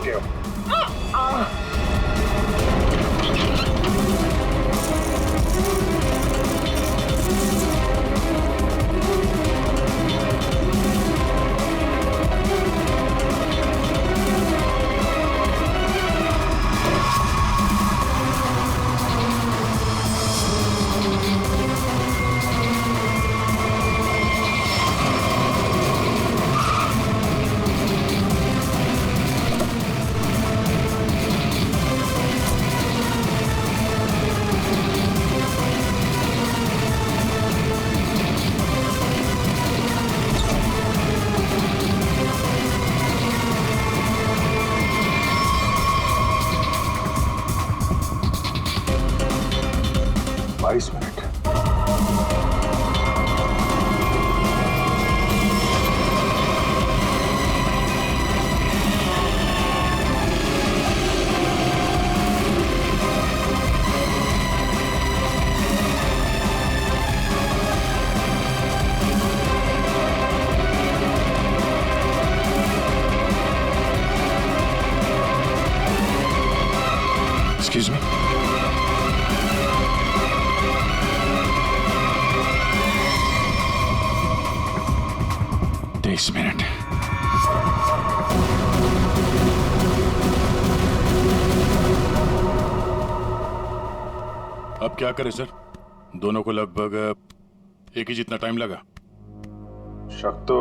मारते हो? Excuse me? तेईस मिनट। अब क्या करें सर? दोनों को लगभग एक ही जितना टाइम लगा। शक तो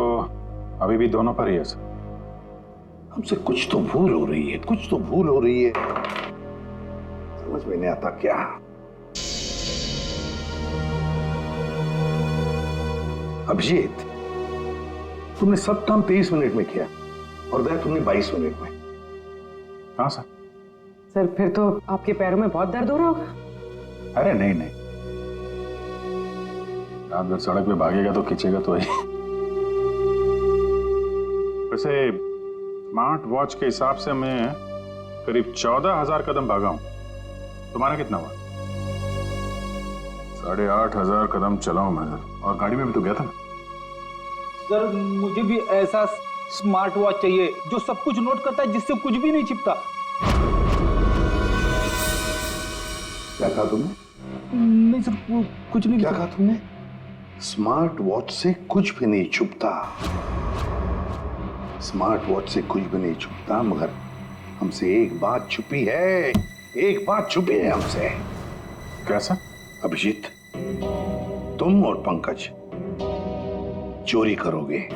अभी भी दोनों पर ही है सर। हमसे कुछ तो भूल हो रही है, कुछ तो भूल हो रही है। समझ में नहीं आता क्या? अभिजीत, तुमने सब काम 23 मिनट में किया और दया तुमने 22 मिनट में। हाँ सर। सर फिर तो आपके पैरों में बहुत दर्द हो रहा होगा। अरे नहीं नहीं, रात भर सड़क पे भागेगा तो खींचेगा तो ही। वैसे स्मार्ट वॉच के हिसाब से मैं करीब 14,000 कदम भागा हूं। तुम्हारा कितना हुआ? 8,500 कदम चला हूं मैं सर, और गाड़ी में भी तो गया था ना। सर मुझे भी ऐसा स्मार्ट वॉच चाहिए जो सब कुछ नोट करता है, जिससे कुछ भी नहीं छिपता। क्या कहा तुमने? नहीं सर, कुछ नहीं। क्या कहा तुमने? स्मार्ट वॉच से कुछ भी नहीं छुपता। स्मार्ट वॉच से कुछ भी नहीं छुपता, मगर हमसे एक बात छुपी है। एक बात छुपी है हमसे। कैसा? अभिजीत, तुम और पंकज चोरी करोगे।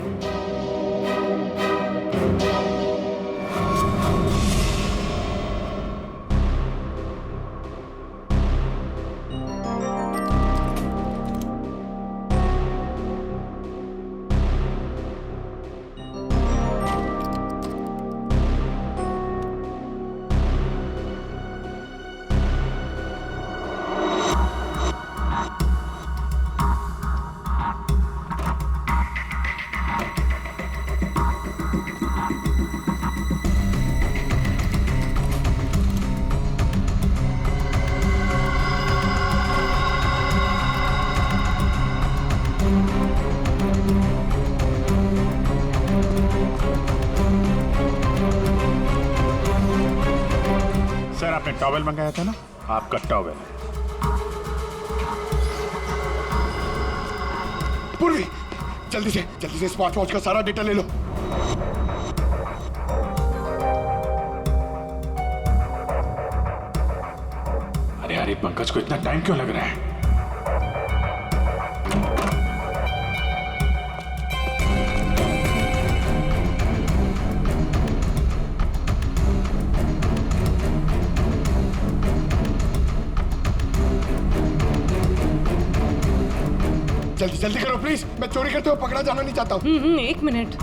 सर आपने टॉवेल मंगाया था ना, आपका टॉवेल। पूर्वी, जल्दी से स्मार्ट वॉच का सारा डेटा ले लो। अरे अरे पंकज को इतना टाइम क्यों लग रहा है? जल्दी करो प्लीज, मैं चोरी करते हुए पकड़ा जाना नहीं चाहता हूँ। एक minute.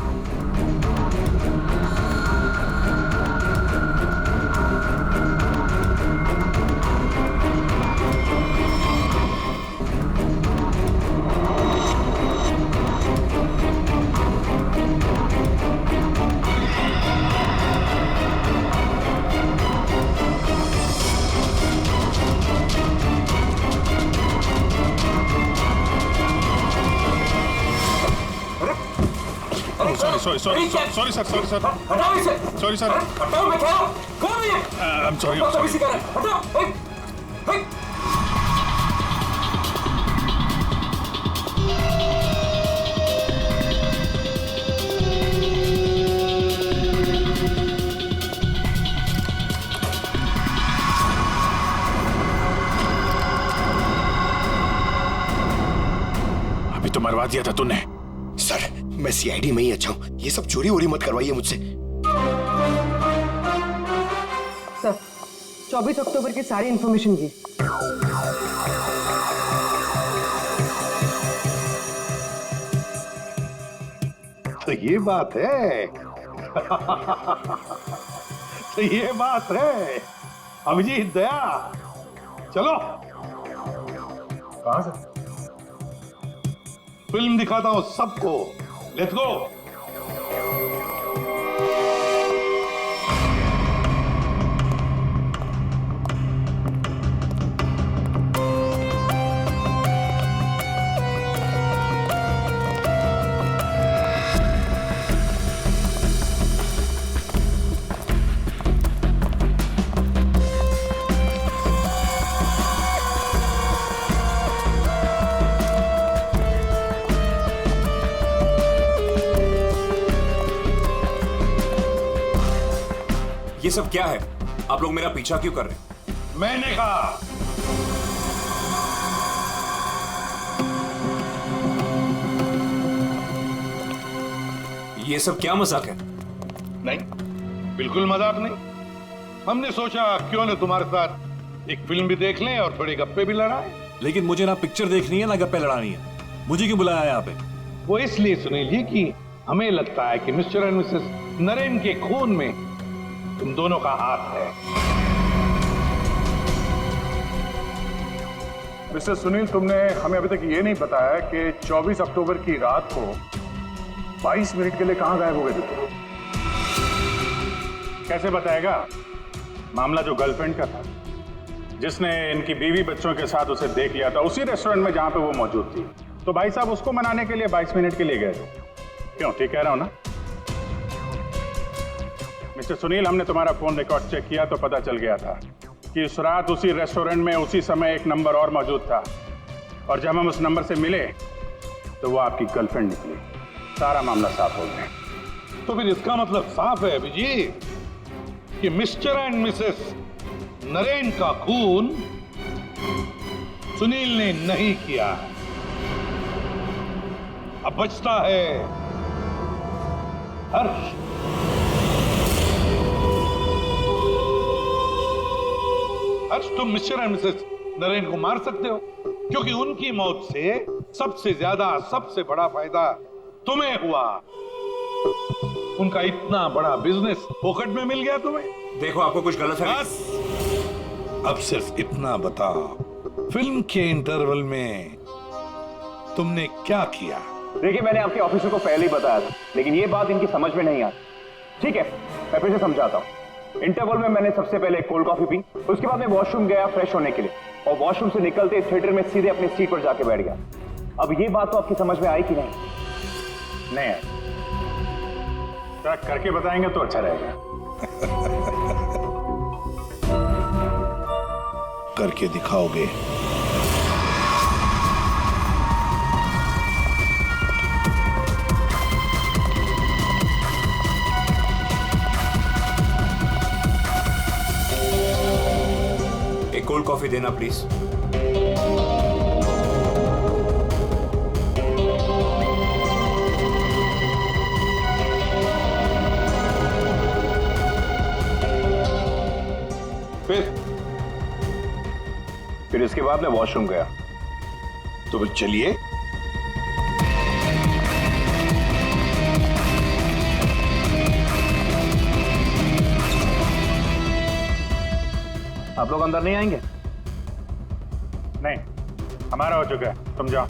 Sorry sorry sorry sir sorry sir हटाओ इसे। सॉरी सर हटाओ, मैं कह रहा हूं। कौन है ये? आई एम सॉरी बदतमीजी कर रहा है। हटाओ। ओए, ओए। अभी तो मरवा दिया था तूने। सर मैं सीआईडी में ही अच्छा हूं, ये सब चोरी वोरी मत करवाइए मुझसे। सर 24 अक्टूबर की सारी इंफॉर्मेशन की। तो ये बात है। तो ये बात है अभिजीत दया, चलो कहां से? फिल्म दिखाता हूं सबको। Let's go. ये सब क्या है? आप लोग मेरा पीछा क्यों कर रहे हैं? मैंने कहा ये सब क्या मजाक है? नहीं, बिल्कुल मजाक नहीं। हमने सोचा क्यों न तुम्हारे साथ एक फिल्म भी देख लें और थोड़ी गप्पे भी लड़ाएं। लेकिन मुझे ना पिक्चर देखनी है ना गप्पे लड़ानी है। मुझे क्यों बुलाया यहाँ पे? वो इसलिए सुनील जी कि हमें लगता है कि मिस्टर एंड मिसेस नरेन के खून में तुम दोनों का हाथ है। मिस्टर सुनील, तुमने हमें अभी तक ये नहीं बताया कि 24 अक्टूबर की रात को 22 मिनट के लिए कहां गायब हो गए थे तुम? कैसे बताएगा? मामला जो गर्लफ्रेंड का था, जिसने इनकी बीवी बच्चों के साथ उसे देख लिया था उसी रेस्टोरेंट में जहां पे वो मौजूद थी, तो भाई साहब उसको मनाने के लिए 22 मिनट के लिए गए थे। क्यों, ठीक कह रहा हूं ना? मिस्टर सुनील, हमने तुम्हारा फोन रिकॉर्ड चेक किया तो पता चल गया था कि उस रात उसी रेस्टोरेंट में उसी समय एक नंबर और मौजूद था, और जब हम उस नंबर से मिले तो वो आपकी गर्लफ्रेंड निकली। सारा मामला साफ हो गया। तो फिर इसका मतलब साफ है अभिजीत कि मिस्टर एंड मिसेस नरेन का खून सुनील ने नहीं किया। अब बचता है हर्ष। हर्ष, तुम मिस्टर एंड मिसेस नरेन को मार सकते हो क्योंकि उनकी मौत से सबसे ज्यादा सबसे बड़ा फायदा तुम्हें हुआ। उनका इतना बड़ा बिजनेस फोकट में मिल गया तुम्हें। देखो, आपको कुछ गलत है। बस अब सिर्फ इतना बताओ, फिल्म के इंटरवल में तुमने क्या किया? देखिए, मैंने आपके ऑफिसर को पहले ही बताया था, लेकिन ये बात इनकी समझ में नहीं आती। ठीक है, मैं फिर से समझाता हूँ। इंटरवल में मैंने सबसे पहले कोल्ड कॉफी पी, उसके बाद मैं वॉशरूम गया फ्रेश होने के लिए, और वॉशरूम से निकलते थिएटर में सीधे अपनी सीट पर जाके बैठ गया। अब ये बात तो आपकी समझ में आई कि नहीं? नहीं है, जरा करके बताएंगे तो अच्छा रहेगा। करके दिखाओगे? एक कोल्ड कॉफी देना प्लीज। फिर इसके बाद मैं वॉशरूम गया। तो फिर चलिए। आप लोग अंदर नहीं आएंगे? नहीं, हमारा हो चुका है, तुम जाओ।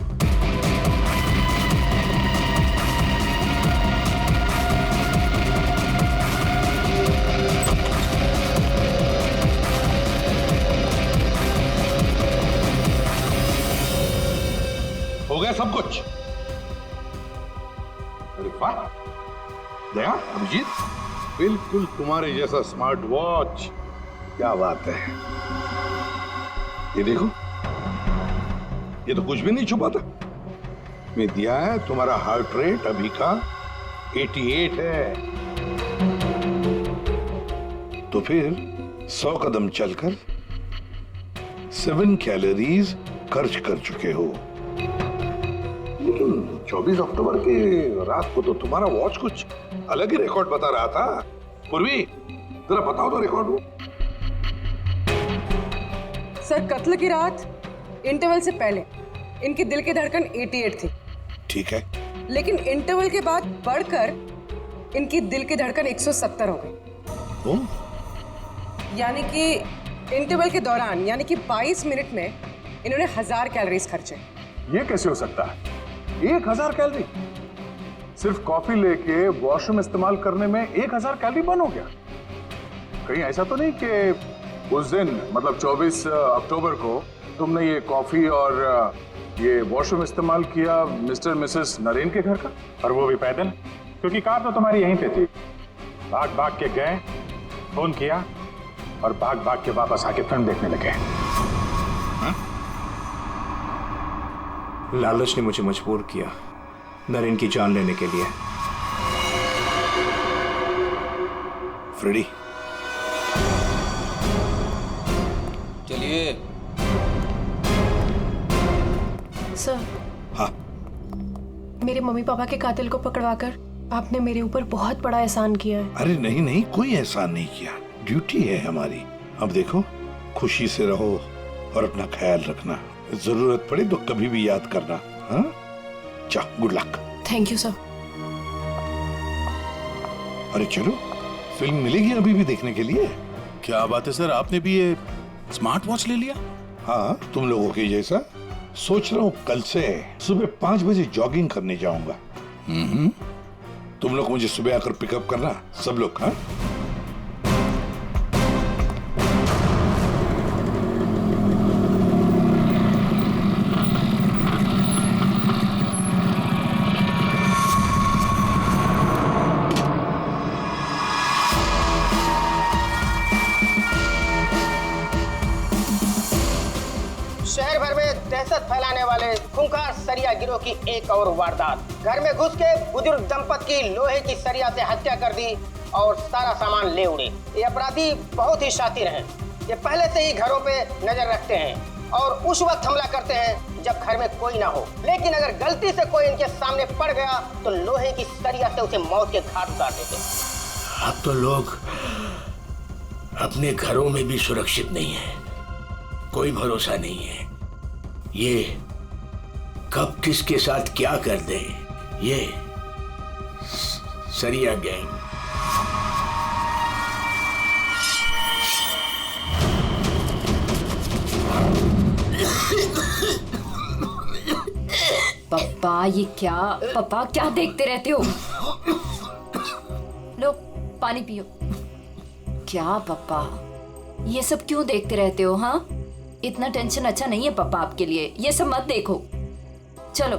हो गया सब कुछ? अरे वाह, दया, अभिजीत, बिल्कुल तुम्हारे जैसा स्मार्ट वॉच। क्या बात है। ये देखो, ये तो कुछ भी नहीं छुपा था। मैं दिया है तुम्हारा हार्ट रेट अभी का 88 है। तो फिर 100 कदम चलकर 7 कैलोरीज खर्च कर चुके हो। लेकिन 24 अक्टूबर के रात को तो तुम्हारा वॉच कुछ अलग ही रिकॉर्ड बता रहा था। पूर्वी, जरा बताओ तो रिकॉर्ड वो। सर, कत्ल की रात इंटरवल से पहले इनकी दिल की धड़कन 88 थी, ठीक है। लेकिन इंटरवल के बाद बढ़कर इनकी दिल की धड़कन 170 हो गई। यानी कि इंटरवल के दौरान, यानी कि 22 मिनट में इन्होंने 1000 कैलोरीज खर्चे। ये कैसे हो सकता है? 1000 कैलोरी? सिर्फ कॉफी लेके वॉशरूम इस्तेमाल करने में 1000 कैलोरी बर्न हो गया? कहीं ऐसा तो नहीं कि उस दिन, मतलब 24 अक्टूबर को तुमने ये कॉफी और ये वॉशरूम इस्तेमाल किया मिस्टर मिसेस नरेन के घर का? और वो भी पैदल, क्योंकि कार तो तुम्हारी यहीं पे थी। भाग भाग के गए, फोन किया और भाग भाग के वापस आके फिल्म देखने लगे। लालच ने मुझे मजबूर किया नरेन की जान लेने के लिए। फ्रेडी, चलिए। सर, हाँ, मेरे मम्मी पापा के कातिल को पकड़वाकर आपने मेरे ऊपर बहुत बड़ा एहसान किया है। अरे नहीं नहीं, कोई एहसान नहीं किया, ड्यूटी है हमारी। अब देखो, खुशी से रहो और अपना ख्याल रखना। जरूरत पड़े तो कभी भी याद करना। हाँ, चलो, good luck. Thank you sir. अरे चलो, फिल्म मिलेगी अभी भी देखने के लिए। क्या बात है सर, आपने भी ये स्मार्ट वॉच ले लिया? हाँ, तुम लोगों के जैसा। सोच रहा हूँ कल से सुबह 5 बजे जॉगिंग करने जाऊंगा। तुम लोग मुझे सुबह आकर पिकअप करना, सब लोग। हाँ, शहर भर में दहशत फैलाने वाले खूंखार सरिया गिरोह की एक और वारदात। घर में घुस के बुजुर्ग दंपत की लोहे की सरिया से हत्या कर दी और सारा सामान ले उड़े। ये अपराधी बहुत ही शातिर हैं। ये पहले से ही घरों पे नजर रखते हैं और उस वक्त हमला करते हैं जब घर में कोई ना हो। लेकिन अगर गलती से कोई इनके सामने पड़ गया तो लोहे की सरिया से उसे मौत के घाट उतार देते। अब तो लोग अपने घरों में भी सुरक्षित नहीं है, कोई भरोसा नहीं है। ये कब किसके साथ क्या कर दे, ये सरिया गैंग। पापा, ये क्या? पापा, क्या देखते रहते हो? लो, पानी पियो। क्या पापा, ये सब क्यों देखते रहते हो? हाँ, इतना टेंशन अच्छा नहीं है पापा आपके लिए। ये सब मत देखो, चलो।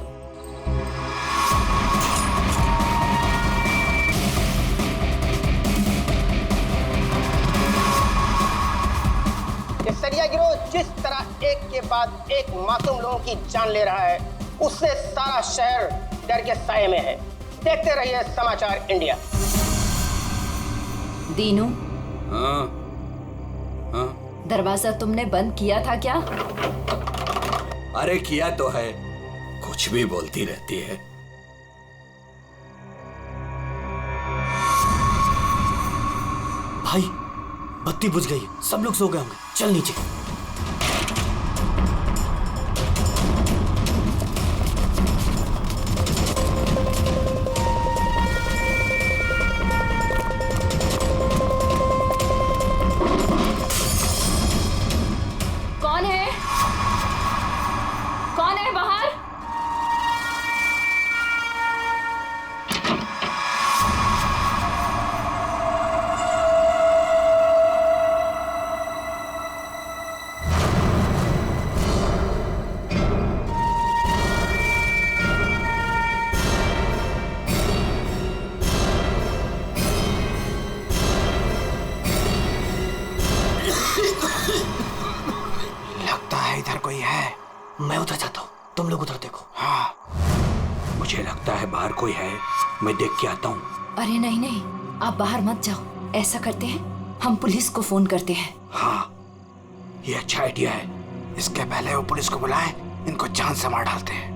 ये सरिया गिरोह जिस तरह एक के बाद एक मासूम लोगों की जान ले रहा है, उससे सारा शहर डर के साये में है। देखते रहिए समाचार इंडिया। दीनू, हाँ हाँ, दरवाजा तुमने बंद किया था क्या? अरे किया तो है, कुछ भी बोलती रहती है। भाई, बत्ती बुझ गई, सब लोग सो गए होंगे, चल नीचे। कौन है? कौन है बाहर? कोई है? मैं उधर जाता हूँ, तुम लोग उधर देखो। हाँ, मुझे लगता है बाहर कोई है, मैं देख के आता हूँ। अरे नहीं नहीं, आप बाहर मत जाओ। ऐसा करते हैं, हम पुलिस को फोन करते हैं। हाँ, ये अच्छा आइडिया है। इसके पहले वो पुलिस को बुलाए, इनको जान से मार डालते हैं।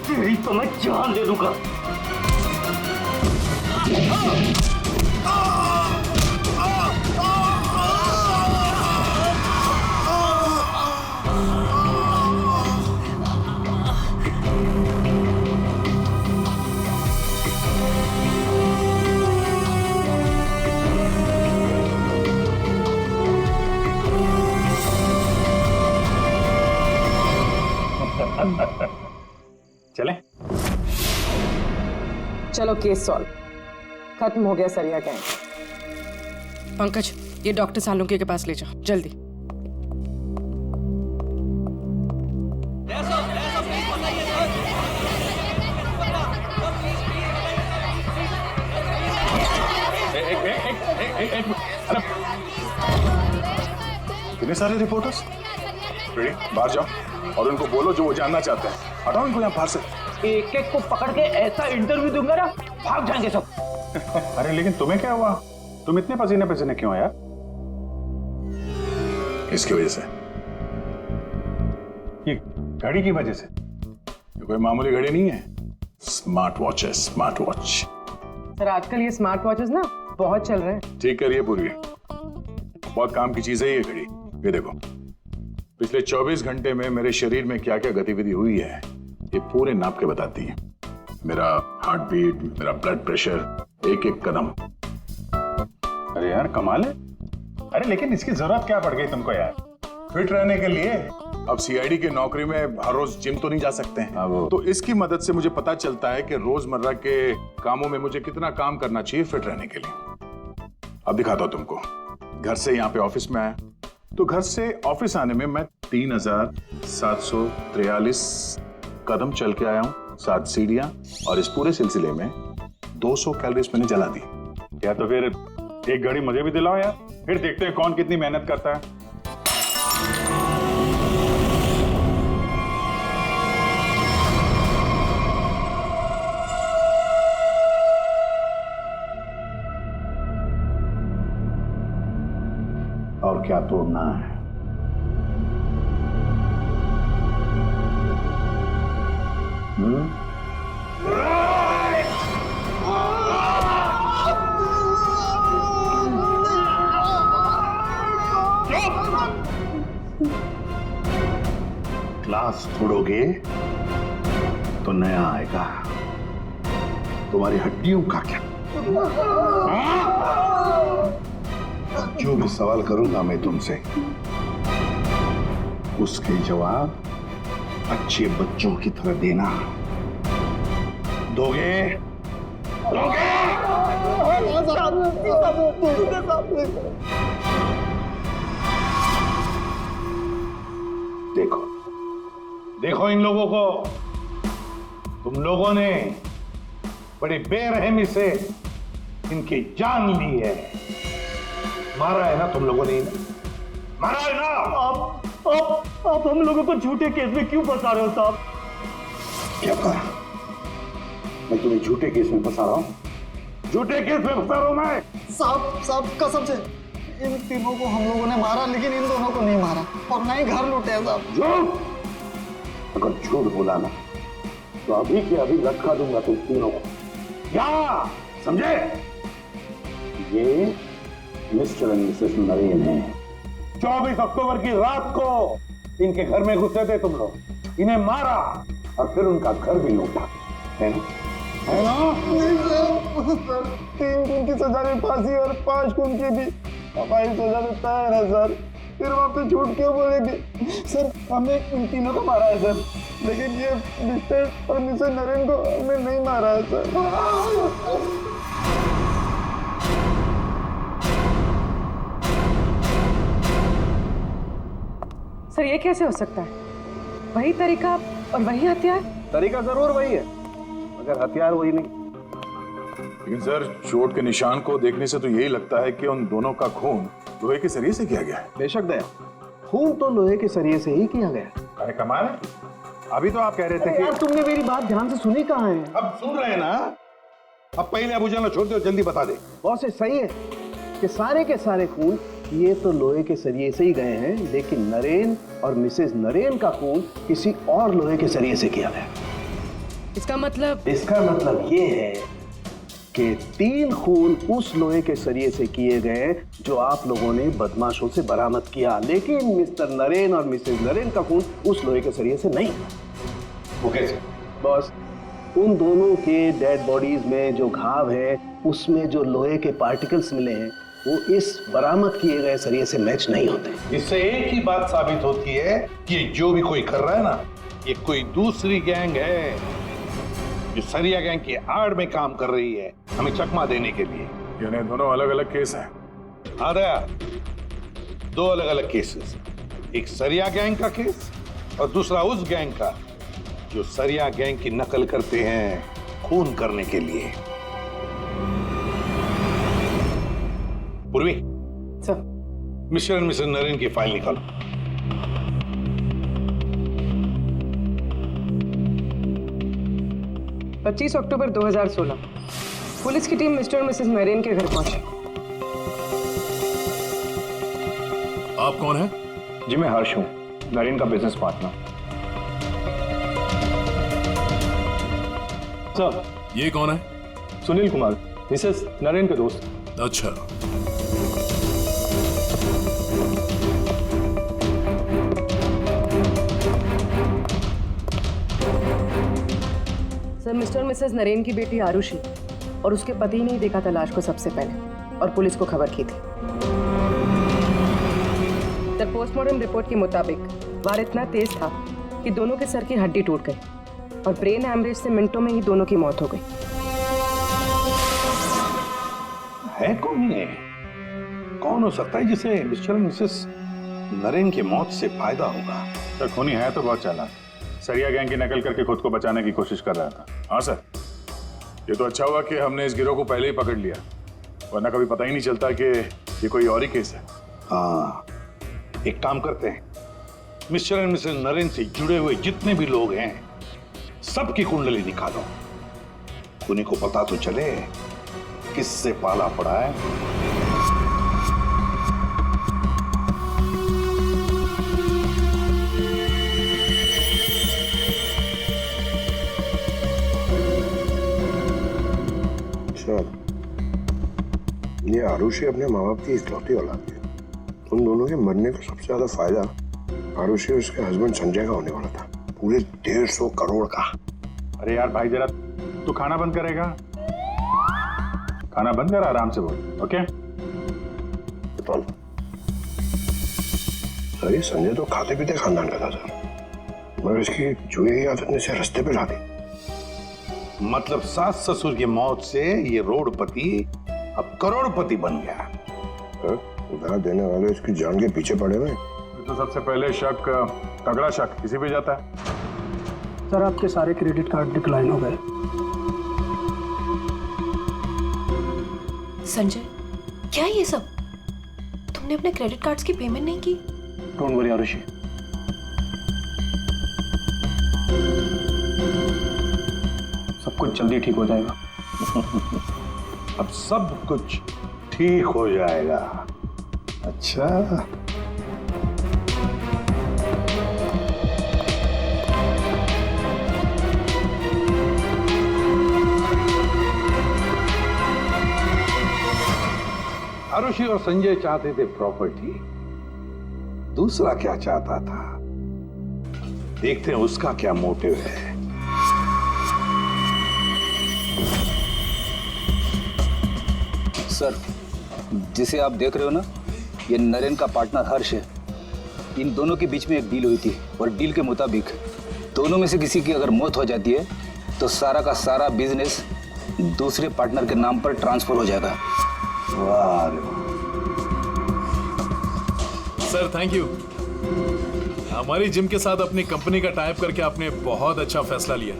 तेरी तो मैं जान दे दूंगा। चले? चलो केस सॉल्व, खत्म हो गया सरिया गैंग। पंकज, ये डॉक्टर सालुंके के पास ले जाओ जल्दी। कितने सारे रिपोर्टर्स? बाहर जाओ और उनको बोलो जो वो जानना चाहते हैं। हटाओ इनको यहाँ बाहर से। एक एक को पकड़ के ऐसा इंटरव्यू दूंगा ना, भाग जाएंगे सब। अरे लेकिन तुम्हें क्या हुआ? तुम इतने पसीने पसीने क्यों यार? इसकी वजह से, ये घड़ी की वजह से। ये कोई मामूली घड़ी नहीं है, स्मार्ट वॉच है, स्मार्ट वॉच। सर आजकल ये स्मार्ट वॉचेस ना बहुत चल रहे हैं। ठीक करिए पूरी, बहुत काम की चीज है ये घड़ी। ये देखो, पिछले 24 घंटे में मेरे शरीर में क्या क्या गतिविधि हुई है ये पूरे नाप के बताती है। मेरा हार्ट बीट, मेरा ब्लड प्रेशर, एक एक कदम। अरे यार कमाल है। अरे लेकिन इसकी जरूरत क्या पड़ गई तुमको यार? फिट रहने के लिए। अब सीआईडी की नौकरी में हर रोज जिम तो नहीं जा सकते हैं, तो इसकी मदद से मुझे पता चलता है कि रोजमर्रा के कामों में मुझे कितना काम करना चाहिए फिट रहने के लिए। अब दिखाता हूं तुमको। घर से यहाँ पे ऑफिस में आया, तो घर से ऑफिस आने में मैं 3743 कदम चल के आया हूँ, 7 सीढ़ियां, और इस पूरे सिलसिले में 200 कैलोरीज मैंने जला दी। या तो फिर एक घड़ी मुझे भी दिलाओ यार, फिर देखते हैं कौन कितनी मेहनत करता है। और क्या तोड़ना है? ग्लास तोड़ोगे तो नया आएगा, तुम्हारी हड्डियों का क्या? जो भी सवाल करूंगा मैं तुमसे, उसके जवाब अच्छे बच्चों की तरह देना। दोगे? दोगे? देखो देखो इन लोगों को, तुम लोगों ने बड़ी बेरहमी से इनकी जान ली है। मारा है ना तुम लोगों ने? मारा है ना? आप हम लोगों को झूठे केस में क्यों फंसा रहे हो साहब? क्या कहा? मैं तुम्हें झूठे केस में फंसा रहा हूं? झूठे केस में फंसा रहा हूं मैं? साहब कसम से इन तीनों को हम लोगों ने मारा, लेकिन इन दोनों को नहीं मारा और ना ही घर लूटे हैं साहब। झूठ? अगर झूठ बोला ना तो अभी के अभी लटका दूंगा तुम तीनों को। क्या समझे? ये मिस्टर एंड मिसेस नरेन है। 24 अक्टूबर की रात को इनके घर में घुसे थे तुम लोग, इन्हें मारा और फिर उनका घर भी लूटा, है ना? है ना? नहीं सर, 3 खून की सजा में फांसी और 5 खून की भी हमारी सजा देता है ना सर। फिर वहाँ पे झूठ क्यों बोलेंगे सर? हमने इन तीनों को मारा है सर, लेकिन ये मिस्टर और मिसेस नरेन को हमने नहीं मारा है सर। सर ये कैसे हो सकता है? वही तरीका और वही हथियार? तरीका जरूर वही है, मगर हथियार वही नहीं। लेकिन सर, चोट के निशान को देखने से तो यही लगता है कि उन दोनों का खून लोहे के सरिये से किया गया है। बेशक दया, खून तो लोहे के सरिये से ही किया गया। अरे कमाल है, अभी तो आप कह रहे थे यार तुमने मेरी बात ध्यान से सुनी कहाँ है? अब सुन रहे हैं ना? अब पहले अबू जान छोड़ दो, जल्दी बता दे। बहुत से सही है कि सारे के सारे खून ये तो लोहे के सरिये से ही गए हैं, लेकिन नरेन और मिसेस नरेन का खून किसी और लोहे के सरिये से किया गया। इसका मतलब ये है कि 3 खून उस लोहे के सरिये से किए गए जो आप लोगों ने बदमाशों से बरामद किया, लेकिन मिस्टर नरेन और मिसेस नरेन का खून उस लोहे के सरिये से नहीं। वो कैसे? बस उन दोनों के डेड बॉडीज में जो घाव है, उसमें जो लोहे के पार्टिकल्स मिले हैं, वो इस बरामद किए गए सरिये से मैच नहीं होते। इससे एक ही बात साबित होती है कि जो भी कोई कर रहा है ना, ये कोई दूसरी गैंग है जो सरिया गैंग की आड़ में काम कर रही है, हमें चकमा देने के लिए। यानी दोनों अलग अलग केस हैं। आदया, 2 अलग अलग केसेस, एक सरिया गैंग का केस और दूसरा उस गैंग का जो सरिया गैंग की नकल करते हैं खून करने के लिए। Purvi sir, Mr and Mrs Naren की फाइल निकालो। पच्चीस अक्टूबर 2016 पुलिस की टीम मिस्टर और मिसेस नरेन के घर पहुंची। आप कौन हैं? जी मैं हर्ष हूँ, नरेन का बिजनेस पार्टनर। सर ये कौन है? सुनील कुमार, मिसेस नरेन के दोस्त। अच्छा, सर, मिस्टर और मिसेस नरेन की बेटी आरुषि और उसके पति ने ही देखा था लाश को सबसे पहले और पुलिस को खबर की थी। सर, पोस्टमार्टम रिपोर्ट के मुताबिक वार इतना तेज था कि दोनों के सर की हड्डी टूट गई और ब्रेन हैमरेज से मिनटों में ही दोनों की मौत हो गई। है कौन ये? कौन हो सकता है जिसे मिस्टर एंड मिसेस नरेन की मौत से फायदा होगा? सर, खूनी है तो बहुत चालाक, सरिया गैंग की नकल करके खुद को बचाने की कोशिश कर रहा था। हाँ सर, ये तो अच्छा हुआ कि हमने इस गिरोह को पहले ही पकड़ लिया, वरना कभी पता ही नहीं चलता कि ये कोई और ही केस है। हाँ, एक काम करते हैं, मिस्टर एंड मिसेस नरेन से जुड़े हुए जितने भी लोग हैं सबकी कुंडली निकालो, खूनी को पता तो चले किससे पाला पड़ा है। ये आरुषि अपने माँ बाप की इकलौती औलाद है। उन दोनों के मरने का सबसे ज्यादा फायदा आरुषि और उसके हस्बैंड संजय का होने वाला था, पूरे 150 करोड़ का। अरे यार भाई, जरा तू खाना बंद करेगा? खाना बंद कर, आराम से बोल, ओके? सर, ये संजय तो खाते पीते खानदान का था सर, मगर इसकी जुए की आदत ने इसे रास्ते पे ला दी। मतलब सास ससुर की मौत से ये रोडपति अब करोड़पति बन गया। उधार देने वाले इसकी जान के पीछे पड़े हुए। तो सबसे पहले शक, तगड़ा शक किसी पे जाता है। सर, आपके सारे क्रेडिट कार्ड डिक्लाइन हो गए। संजय, क्या ये सब? तुमने अपने क्रेडिट कार्ड्स की पेमेंट नहीं की? डोंट वरी आरुषि, सब कुछ जल्दी ठीक हो जाएगा। अब सब कुछ ठीक हो जाएगा। अच्छा, आरुषि और संजय चाहते थे प्रॉपर्टी, दूसरा क्या चाहता था देखते हैं उसका क्या मोटिव है। सर, जिसे आप देख रहे हो ना, ये नरेन का पार्टनर हर्ष है। इन दोनों के बीच में एक डील हुई थी और डील के मुताबिक दोनों में से किसी की अगर मौत हो जाती है तो सारा का सारा बिजनेस दूसरे पार्टनर के नाम पर ट्रांसफर हो जाएगा। वाह रे वाह। Sir thank you. हमारी जिम के साथ अपनी कंपनी का टाइप करके आपने बहुत अच्छा फैसला लिया।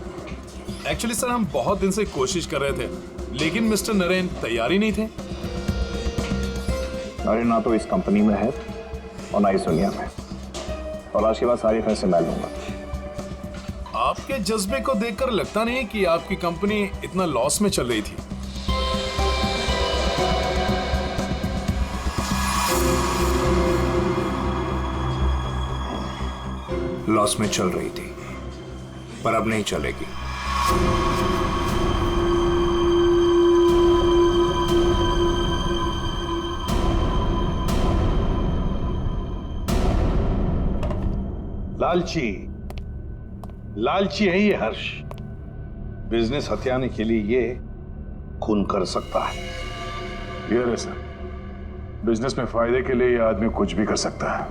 एक्चुअली सर हम बहुत दिन से कोशिश कर रहे थे, लेकिन मिस्टर नरेन तैयार ही नहीं थे। नरेन ना तो इस कंपनी में है और ना इस दुनिया में, और आज के बाद सारे फैसले मैं लूंगा। आपके जज्बे को देखकर लगता नहीं कि आपकी कंपनी इतना लॉस में चल रही थी। लॉस में चल रही थी, पर अब नहीं चलेगी। लालची है ये हर्ष। बिजनेस हथियाने के लिए ये खून कर सकता है। ये रे सर, बिजनेस में फायदे के लिए ये आदमी कुछ भी कर सकता है।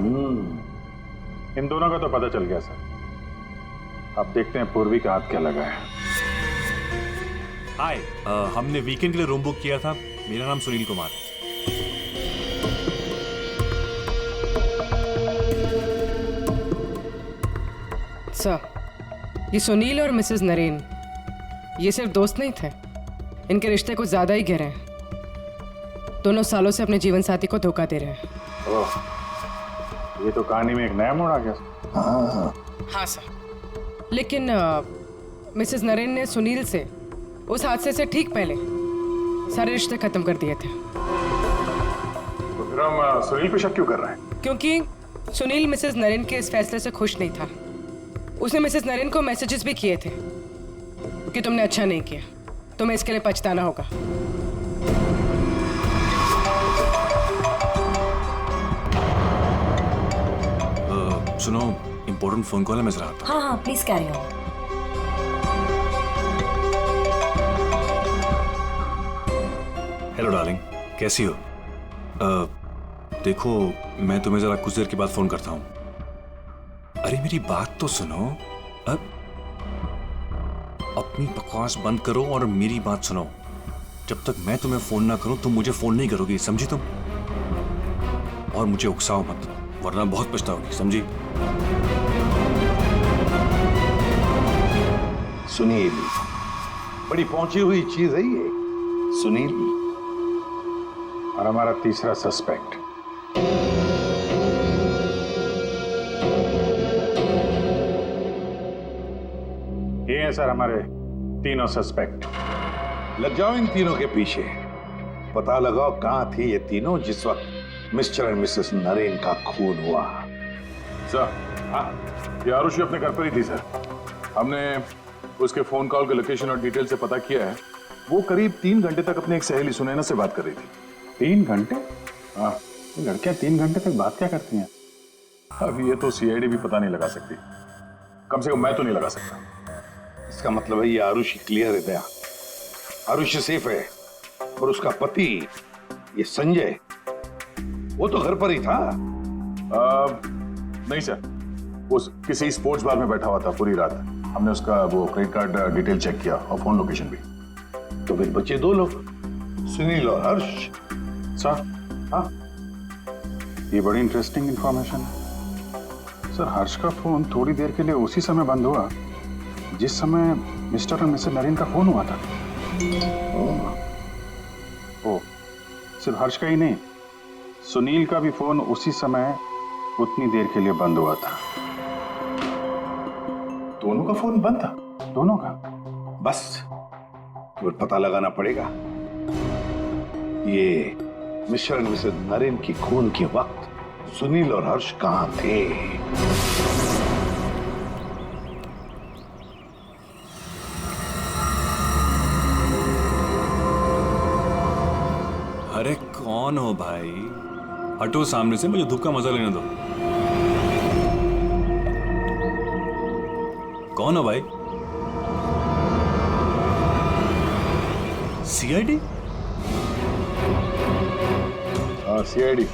इन दोनों का तो पता चल गया सर। अब देखते हैं पूर्वी का हाथ क्या लगा है। हाय, हमने वीकेंड के लिए रूम बुक किया था। मेरा नाम सुनील कुमार है। सर, ये सुनील और मिसेस नरेन ये सिर्फ दोस्त नहीं थे, इनके रिश्ते कुछ ज्यादा ही गहरे हैं। दोनों सालों से अपने जीवन साथी को धोखा दे रहे हैं। ओह, ये तो कहानी में एक नया मोड़ आ गया। हाँ सर, लेकिन मिसेस नरेन ने सुनील से उस हादसे से ठीक पहले सारे रिश्ते खत्म कर दिए थे। तो फिर हम सुनील पे शक क्यों कर रहे हैं? क्योंकि सुनील मिसेस नरेन के इस फैसले से खुश नहीं था। उसने मिसेस नरेन को मैसेजेस भी किए थे कि तुमने अच्छा नहीं किया, तुम्हें इसके लिए पछताना होगा। सुनो, इंपॉर्टेंट फोन कॉल है, मैं जरा आता हूं। हाँ please carry on. Hello darling, कैसी हो? देखो, मैं तुम्हें जरा कुछ देर के बाद फोन करता हूँ। अरे मेरी बात तो सुनो। अपनी बकवास बंद करो और मेरी बात सुनो। जब तक मैं तुम्हें फोन ना करूं तुम मुझे फोन नहीं करोगी, समझी तुम? और मुझे उकसाओ मत, वरना बहुत पछताओगी, समझी? सुनील बड़ी पहुंची हुई चीज है ये। सुनील और हमारा तीसरा सस्पेक्ट ये हैं सर हमारे तीनों सस्पेक्ट। लग जाओ इन तीनों के पीछे। पता लगाओ कहां थे ये तीनों जिस वक्त मिस्टर एंड मिसेस नरेन का खून हुआ। सर, हाँ, ये आरुषि अपने घर पर ही थी सर। हमने उसके फोन कॉल के लोकेशन और डिटेल से पता किया है। वो करीब 3 घंटे तक अपनी एक सहेली सुनैना से बात कर रही थी। 3 घंटे? हाँ, लड़कियां 3 घंटे तक बात क्या करती हैं? अब ये तो सीआईडी भी पता नहीं लगा सकती, कम से कम मैं तो नहीं लगा सकता। इसका मतलब है ये आरुषि क्लियर है दया। आरुषि सेफ है और उसका पति ये संजय वो तो घर पर ही था। नहीं सर, वो किसी स्पोर्ट्स बार में बैठा हुआ था पूरी रात। हमने उसका वो क्रेडिट कार्ड डिटेल चेक किया और फोन लोकेशन भी। तो फिर बचे 2 लोग, सुनील और हर्ष। सर, हाँ, ये बड़ी इंटरेस्टिंग इंफॉर्मेशन है। सर, हर्ष का फोन थोड़ी देर के लिए उसी समय बंद हुआ जिस समय मिस्टर और मिसेस नरेन का फोन हुआ था। ओ, सिर्फ हर्ष का ही नहीं, सुनील का भी फोन उसी समय उतनी देर के लिए बंद हुआ था। दोनों का फोन बंद था? दोनों का। बस तो पता लगाना पड़ेगा ये मिस्टर एंड मिसेस नरेन की खून के वक्त सुनील और हर्ष कहां थे। अरे कौन हो भाई? हटो सामने से, मुझे धूप का मजा लेने दो। कौन हो भाई? सीआईडी? हाँ, सीआईडी।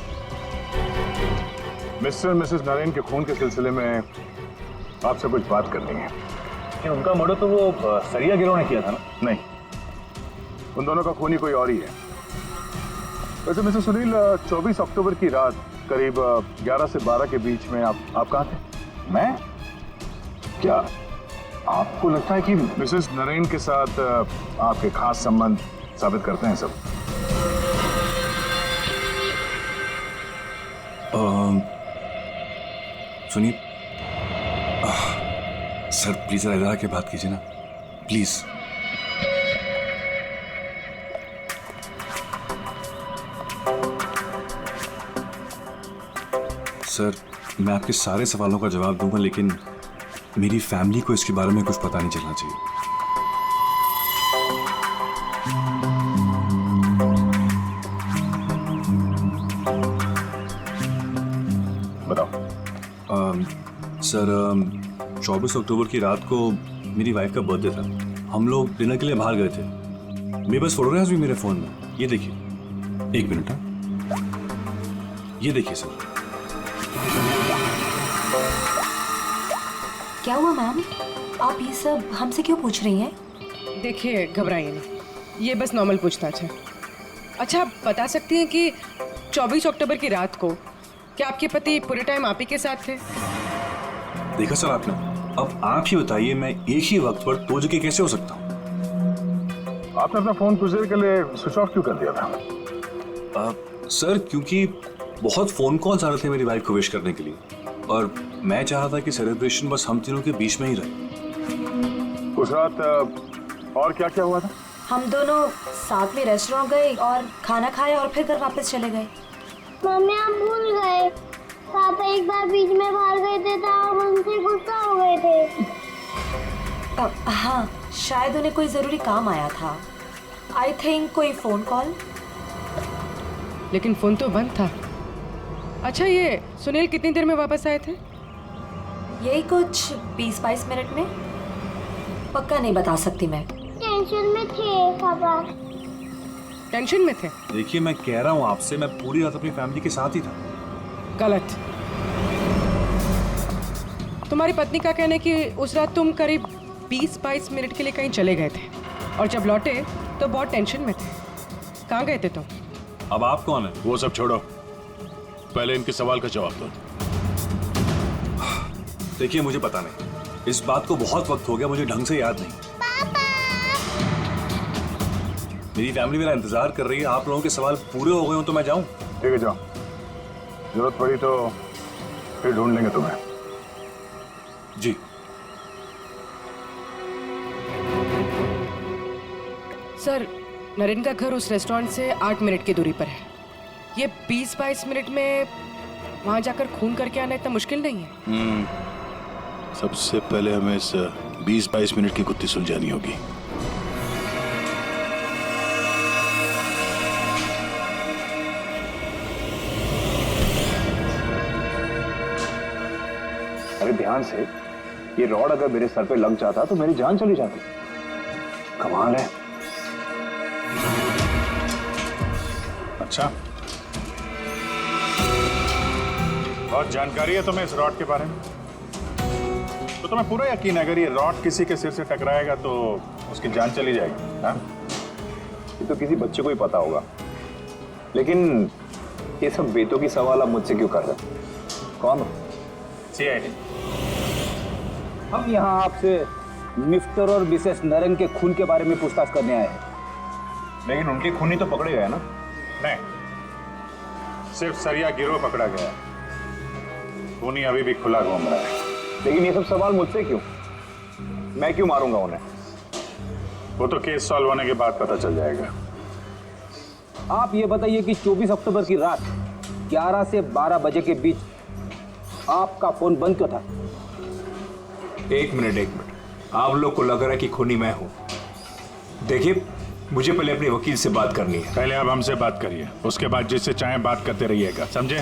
मिस्टर और मिसेस नरेन के खून के सिलसिले में आपसे कुछ बात करनी है। उनका मर्डर तो वो सरिया गिरोह ने किया था ना? नहीं, उन दोनों का खूनी कोई और ही है। वैसे मिस्टर सुनील, 24 अक्टूबर की रात करीब 11 से 12 के बीच में आप कहाँ थे? मैं? क्या आपको लगता है कि मिसेस नरेन के साथ आपके खास संबंध साबित करते हैं सब? सुनिए सर, प्लीज जरा इधर आके बात कीजिए ना, प्लीज। सर, मैं आपके सारे सवालों का जवाब दूंगा, लेकिन मेरी फैमिली को इसके बारे में कुछ पता नहीं चलना चाहिए। बताओ। सर, 24 अक्टूबर की रात को मेरी वाइफ का बर्थडे था। हम लोग डिनर के लिए बाहर गए थे। मेरे पास फोटोग्राफ्स भी मेरे फोन में, ये देखिए। एक मिनट, हाँ, ये देखिए सर। क्या हुआ मैम? आप ये सब हमसे क्यों पूछ रही हैं? देखिए, घबराइए नहीं, ये बस नॉर्मल पूछताछ है। अच्छा, आप बता सकती हैं कि 24 अक्टूबर की रात को क्या आपके पति पूरे टाइम आप ही के साथ थे? देखा सर आपने, अब आप ही बताइए, मैं एक ही वक्त पर दो जगह कैसे हो सकता हूँ? आपने अपना फोन कुछ देर के लिए स्विच ऑफ क्यों कर दिया था? सर, क्योंकि बहुत फोन कॉल्स आ रहे थे मेरी वाइफ को विश करने के लिए, और मैं चाह रहा था कि सेलिब्रेशन बस हम तीनों के बीच में ही रहे। उस रात और क्या क्या हुआ था? हम दोनों साथ में रेस्टोरेंट गए और खाना खाया और फिर घर वापस चले गए। मम्मी, हम भूल गए। पापा एक बार बीच में बाहर गए थे तो हम उनसे गुस्सा हो गए थे। हाँ, शायद उन्हें कोई जरूरी काम आया था। आई थिंक कोई फोन कॉल। लेकिन फोन तो बंद था। अच्छा, ये सुनील कितनी देर में वापस आए थे? यही कुछ 20-22 मिनट में। पक्का नहीं बता सकती मैं। टेंशन में थे पापा। टेंशन में थे? देखिए, मैं कह रहा हूँ आपसे, मैं पूरी रात अपनी फैमिली के साथ ही था। गलत। तुम्हारी पत्नी का कहना है कि उस रात तुम करीब 20-22 मिनट के लिए कहीं चले गए थे और जब लौटे तो बहुत टेंशन में थे। कहाँ गए थे तुम? अब आप कौन है? वो सब छोड़ो, पहले इनके सवाल का जवाब दो। देखिए, मुझे पता नहीं, इस बात को बहुत वक्त हो गया, मुझे ढंग से याद नहीं। मेरी फैमिली मेरा इंतजार कर रही है। आप लोगों के सवाल पूरे हो गए हो तो मैं जाऊं? ठीक है, जाओ। जरूरत पड़ी तो फिर ढूंढ लेंगे तुम्हें। जी। सर, नरेन का घर उस रेस्टोरेंट से 8 मिनट की दूरी पर है। ये 20-22 मिनट में वहां जाकर खून करके आना इतना मुश्किल नहीं है। सबसे पहले हमें इस 20-22 मिनट की गुत्थी सुलझानी होगी। अरे ध्यान से, ये रॉड अगर मेरे सर पे लग जाता तो मेरी जान चली जाती। कमाल है। अच्छा, बहुत जानकारी है तुम्हें इस रॉड के बारे में? तो तुम्हें पूरा यकीन है अगर ये रॉड किसी के सिर से टकराएगा तो उसकी जान चली जाएगी? हाँ? ये तो किसी बच्चे को ही पता होगा, लेकिन ये सब बेतों की सवाल आप मुझसे क्यों कर रहे हैं? कौन हो? सीआईडी। हम यहाँ आपसे मिस्टर और मिसेस नरेन के खून के बारे में पूछताछ करने आए हैं। लेकिन उनके खूनी तो पकड़े गए ना? नहीं, सिर्फ सरिया गिरोह पकड़ा गया। खूनी अभी भी खुला घूम रहा है। लेकिन ये सब सवाल मुझसे क्यों? मैं क्यों मारूंगा उन्हें? वो तो केस सॉल्व होने के बाद पता चल जाएगा। आप ये बताइए कि 24 अक्टूबर की रात 11 से 12 बजे के बीच आपका फोन बंद क्यों था? एक मिनट, आप लोग को लग रहा है कि खूनी मैं हूं। देखिए, मुझे पहले अपने वकील से बात करनी है। पहले आप हमसे बात करिए, उसके बाद जिससे चाहे बात करते रहिएगा, समझे?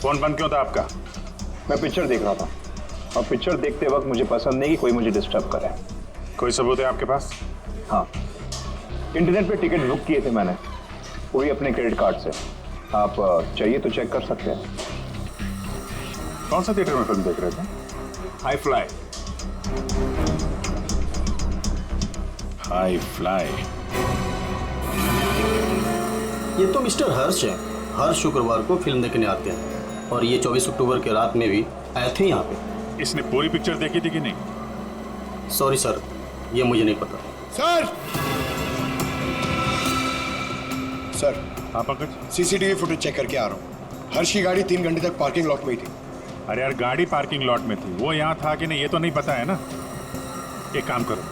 फोन बंद क्यों था आपका? मैं पिक्चर देख रहा था और पिक्चर देखते वक्त मुझे पसंद नहीं कि कोई मुझे डिस्टर्ब करे। कोई सबूत है आपके पास? हाँ, इंटरनेट पे टिकट बुक किए थे मैंने, वो भी अपने क्रेडिट कार्ड से। आप चाहिए तो चेक कर सकते हैं। कौन सा थिएटर में फिल्म देख रहे थे? High fly. High fly. ये तो मिस्टर हर्ष है। हर शुक्रवार को फिल्म देखने आते हैं और ये 24 अक्टूबर के रात में भी आए थे यहाँ पे। इसने पूरी पिक्चर देखी थी कि नहीं? सॉरी सर, ये मुझे नहीं पता। सर, हाँ पंकज, सीसीटीवी फुटेज चेक करके आ रहा हूँ। हर्ष की गाड़ी 3 घंटे तक पार्किंग लॉट में ही थी। अरे यार, गाड़ी पार्किंग लॉट में थी, वो यहाँ था कि नहीं ये तो नहीं पता है ना। एक काम करो,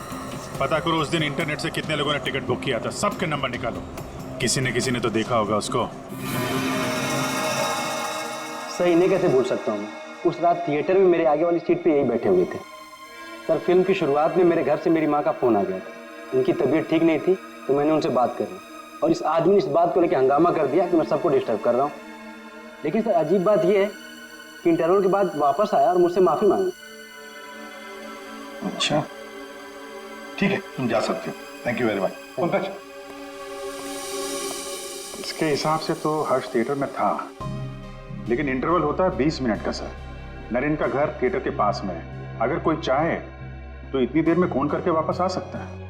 पता करो उस दिन इंटरनेट से कितने लोगों ने टिकट बुक किया था, सबके नंबर निकालो। किसी ने तो देखा होगा उसको। सर, इन्हें कैसे भूल सकता हूँ मैं? उस रात थिएटर में मेरे आगे वाली सीट पे यही बैठे हुए थे। सर, फिल्म की शुरुआत में मेरे घर से मेरी माँ का फोन आ गया था। उनकी तबीयत ठीक नहीं थी तो मैंने उनसे बात कर ली और इस आदमी ने इस बात को लेकर हंगामा कर दिया कि मैं सबको डिस्टर्ब कर रहा हूँ। लेकिन सर, अजीब बात यह है कि इंटरवल के बाद वापस आया और मुझसे माफी मांगी। अच्छा, ठीक है, तुम जा सकते हो। Thank you very much. Pankaj, इसके हिसाब से तो हर्ष थिएटर में था, लेकिन इंटरवल होता है 20 मिनट का सर। नरेन का घर थिएटर के पास में है, अगर कोई चाहे तो इतनी देर में फोन करके वापस आ सकता है।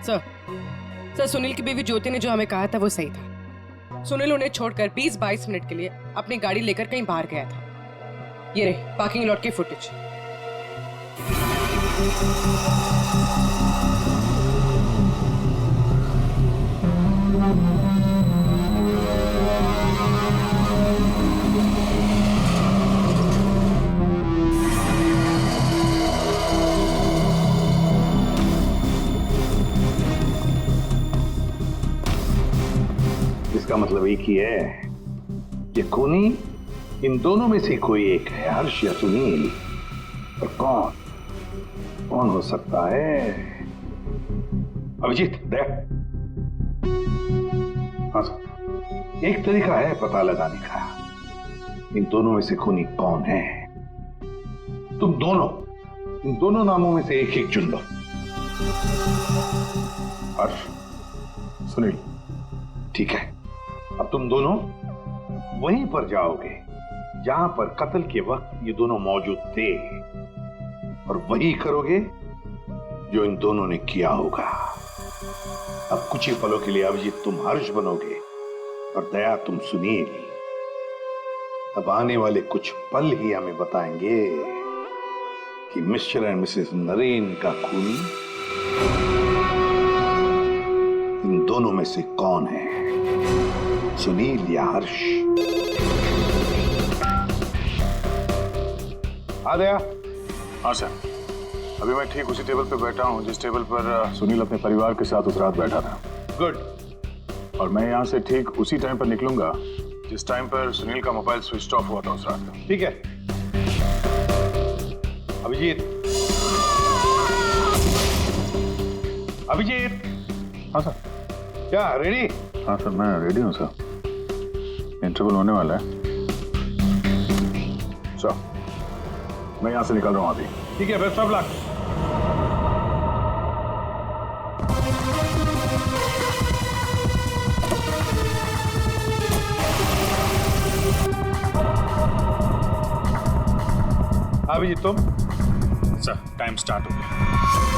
सर, सुनील की बीवी ज्योति ने जो हमें कहा था वो सही था। सुनील उन्हें छोड़कर 20-22 मिनट के लिए अपनी गाड़ी लेकर कहीं बाहर गया था। ये रहे पार्किंग लॉट की फुटेज। इसका मतलब एक ही है कि खूनी इन दोनों में से कोई एक है, हर्ष या सुनील। पर कौन हो सकता है? अभिजीत, दया। हाँ सर, एक तरीका है पता लगाने का, इन दोनों में से खूनी कौन है। तुम दोनों इन दोनों नामों में से एक चुन लो। हर्ष, सुनील। ठीक है, अब तुम दोनों वहीं पर जाओगे जहां पर कत्ल के वक्त ये दोनों मौजूद थे, और वही करोगे जो इन दोनों ने किया होगा। अब कुछ ही पलों के लिए अभिजीत तुम हर्ष बनोगे और दया तुम सुनील। अब आने वाले कुछ पल ही हमें बताएंगे कि मिस्टर एंड मिसेस नरेन का खूनी इन दोनों में से कौन है, सुनील या हर्ष। आ गया? हाँ सर, अभी मैं ठीक उसी टेबल पे बैठा हूँ जिस टेबल पर सुनील अपने परिवार के साथ उस रात बैठा था। गुड। और मैं यहाँ से ठीक उसी टाइम पर निकलूंगा जिस टाइम पर सुनील का मोबाइल स्विच ऑफ हुआ था उस रात का। ठीक है अभिजीत। अभिजीत। हाँ सर। क्या रेडी? हाँ सर, मैं रेडी हूँ सर। इंटरवल होने वाला है सर, मैं यहाँ से निकल रहा हूँ अभी। ठीक है, बेस्ट ऑफ लक। अभिजीत तुम? सर, टाइम स्टार्ट हो गया।